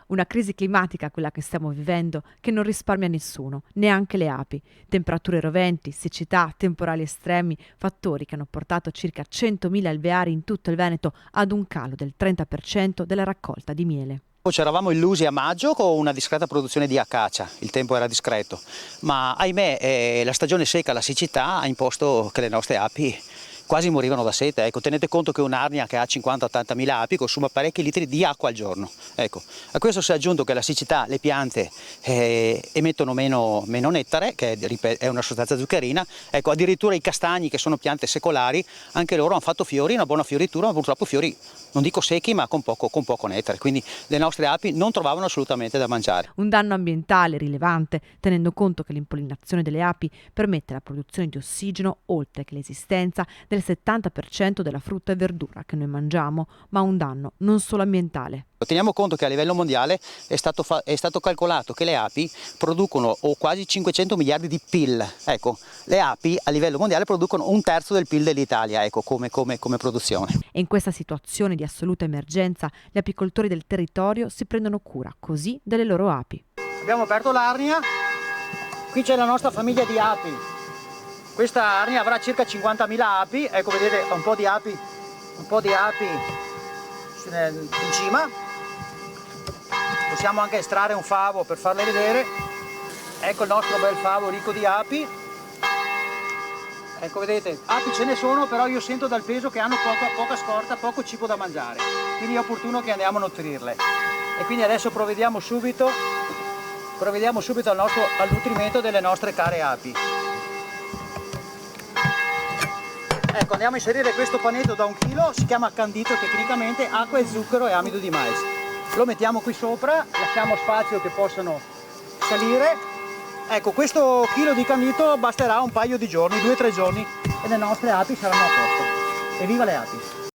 Una crisi climatica, quella che stiamo vivendo, che non risparmia nessuno, neanche le api. Temperature roventi, siccità, temporali estremi, fattori che hanno portato circa 100.000 alveari in tutto il Veneto ad un calo del 30% della raccolta di miele. Ci eravamo illusi a maggio con una discreta produzione di acacia, il tempo era discreto, ma ahimè la stagione secca, la siccità ha imposto che le nostre api quasi morivano da sete. Ecco, tenete conto che un'arnia che ha 50-80 mila api consuma parecchi litri di acqua al giorno. Ecco, a questo si è aggiunto che la siccità, le piante emettono meno nettare, che è una sostanza zuccherina. Ecco, addirittura i castagni, che sono piante secolari, anche loro hanno fatto fiori, una buona fioritura, ma purtroppo fiori, non dico secchi, ma con poco nettare. Quindi le nostre api non trovavano assolutamente da mangiare. Un danno ambientale rilevante, tenendo conto che l'impollinazione delle api permette la produzione di ossigeno, oltre che l'esistenza del 70% della frutta e verdura che noi mangiamo, ma un danno non solo ambientale. Teniamo conto che a livello mondiale è stato calcolato che le api producono quasi 500 miliardi di PIL. Ecco, le api a livello mondiale producono un terzo del PIL dell'Italia, ecco, come produzione. E in questa situazione di assoluta emergenza, gli apicoltori del territorio si prendono cura così delle loro api. Abbiamo aperto l'arnia, qui c'è la nostra famiglia di api. Questa arnia avrà circa 50.000 api, ecco, vedete un po' di api in cima. Possiamo anche estrarre un favo per farle vedere. Ecco il nostro bel favo ricco di api. Ecco, vedete, api ce ne sono, però io sento dal peso che hanno poca scorta, poco cibo da mangiare. Quindi è opportuno che andiamo a nutrirle. E quindi adesso provvediamo subito al nutrimento delle nostre care api. Ecco, andiamo a inserire questo panetto da 1 chilo, si chiama candito tecnicamente, acqua e zucchero e amido di mais. Lo mettiamo qui sopra, lasciamo spazio che possano salire. Ecco, questo chilo di candito basterà un paio di giorni, 2 o 3 giorni, e le nostre api saranno a posto. Evviva le api!